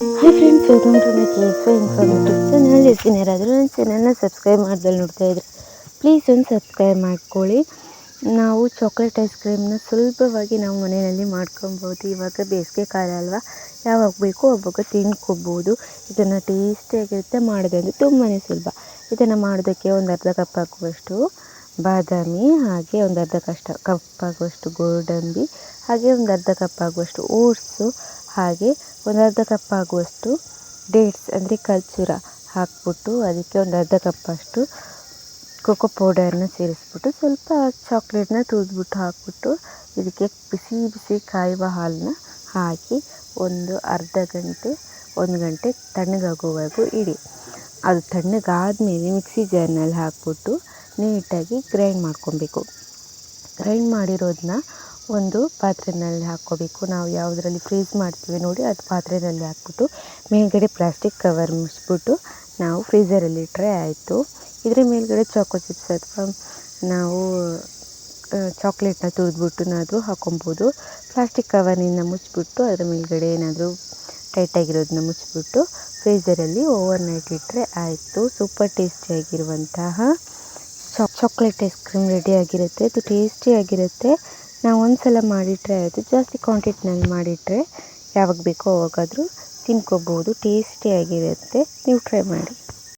Hi friends, welcome to my case informative channel. ಯಾರಾದರೂ ನನ್ನ ಚಾನಲ್ನ ಸಬ್ಸ್ಕ್ರೈಬ್ ಮಾಡ್ದಲ್ಲಿ ನೋಡ್ತಾ ಇದ್ರೆ ಪ್ಲೀಸ್ ಒಂದು ಸಬ್ಸ್ಕ್ರೈಬ್ ಮಾಡ್ಕೊಳ್ಳಿ. ನಾವು ಚಾಕ್ಲೇಟ್ ಐಸ್ ಕ್ರೀಮ್ನ ಸುಲಭವಾಗಿ ನಾವು ಮನೆಯಲ್ಲಿ ಮಾಡ್ಕೊಬೋದು. ಇವಾಗ ಬೇಸಿಗೆ ಕಾಲ ಅಲ್ವಾ, ಯಾವಾಗ ಬೇಕೋ ಅವಾಗ ತಿನ್ಕೋಬೋದು. ಇದನ್ನು ಟೇಸ್ಟಿಯಾಗಿರುತ್ತೆ, ಮಾಡೋದಂದ್ರೆ ತುಂಬಾ ಸುಲಭ. ಇದನ್ನು ಮಾಡೋದಕ್ಕೆ ಒಂದು ಅರ್ಧ ಕಪ್ ಆಗುವಷ್ಟು ಬಾದಾಮಿ, ಹಾಗೆ ಒಂದು ಅರ್ಧ ಕಪ್ ಆಗುವಷ್ಟು ಗೋಡಂಬಿ, ಹಾಗೆ ಒಂದು ಅರ್ಧ ಕಪ್ ಆಗುವಷ್ಟು ಓಟ್ಸು, ಹಾಗೆ ಒಂದು ಅರ್ಧ ಕಪ್ ಆಗುವಷ್ಟು ಡೇಟ್ಸ್ ಅಂದರೆ ಖರ್ಜೂರ ಹಾಕ್ಬಿಟ್ಟು ಅದಕ್ಕೆ ಒಂದು ಅರ್ಧ ಕಪ್ಪಷ್ಟು ಕೋಕೋ ಪೌಡರ್ನ ಸೇರಿಸ್ಬಿಟ್ಟು ಸ್ವಲ್ಪ ಚಾಕ್ಲೇಟ್ನ ತುರಿದ್ಬಿಟ್ಟು ಹಾಕ್ಬಿಟ್ಟು ಇದಕ್ಕೆ ಬಿಸಿ ಬಿಸಿ ಕಾಯುವ ಹಾಲನ್ನ ಹಾಕಿ ಒಂದು ಅರ್ಧ ಗಂಟೆ 1 ಗಂಟೆ ತಣ್ಣಗಾಗುವವರೆಗೂ ಇಡಿ. ಅದು ತಣ್ಣಗಾದಮೇಲೆ ಮಿಕ್ಸಿ ಜಾರ್ನಲ್ಲಿ ಹಾಕ್ಬಿಟ್ಟು ನೀಟಾಗಿ ಗ್ರೈಂಡ್ ಮಾಡ್ಕೊಬೇಕು. ಗ್ರೈಂಡ್ ಮಾಡಿರೋದನ್ನ ಒಂದು ಪಾತ್ರೆಯಲ್ಲಿ ಹಾಕ್ಕೋಬೇಕು. ನಾವು ಯಾವುದರಲ್ಲಿ ಫ್ರೀಸ್ ಮಾಡ್ತೀವಿ ನೋಡಿ, ಅದು ಪಾತ್ರೆಯಲ್ಲಿ ಹಾಕ್ಬಿಟ್ಟು ಮೇಲ್ಗಡೆ ಪ್ಲಾಸ್ಟಿಕ್ ಕವರ್ ಮುಚ್ಚಿಬಿಟ್ಟು ನಾವು ಫ್ರೀಝರಲ್ಲಿ ಇಟ್ಟರೆ ಆಯಿತು. ಇದರ ಮೇಲ್ಗಡೆ ಚಾಕೋ ಚಿಪ್ಸ್ ಅಥವಾ ನಾವು ಚಾಕ್ಲೇಟ್ನ ತುರಿದ್ಬಿಟ್ಟುನಾದರೂ ಹಾಕೊಬೋದು. ಪ್ಲಾಸ್ಟಿಕ್ ಕವರ್ನಿಂದ ಮುಚ್ಚಿಬಿಟ್ಟು ಅದರ ಮೇಲ್ಗಡೆ ಏನಾದರೂ ಟೈಟಾಗಿರೋದನ್ನ ಮುಚ್ಚಿಬಿಟ್ಟು ಫ್ರೀಝರಲ್ಲಿ ಓವರ್ ನೈಟ್ ಇಟ್ಟರೆ ಆಯಿತು. ಸೂಪರ್ ಟೇಸ್ಟಿಯಾಗಿರುವಂತಹ ಚಾಕ್ಲೇಟ್ ಐಸ್ ಕ್ರೀಮ್ ರೆಡಿಯಾಗಿರುತ್ತೆ. ಇದು ಟೇಸ್ಟಿಯಾಗಿರುತ್ತೆ. ನಾವು ಒಂದು ಸಲ ಮಾಡಿಟ್ರೆ ಆಯಿತು. ಜಾಸ್ತಿ ಕ್ವಾಂಟಿಟಿನಲ್ಲಿ ಮಾಡಿಟ್ರೆ ಯಾವಾಗ ಬೇಕೋ ಅವಾಗಾದರೂ ತಿನ್ಕೋಬೋದು. ಟೇಸ್ಟಿಯಾಗಿರುತ್ತೆ. ನೀವು ಟ್ರೈ ಮಾಡಿ.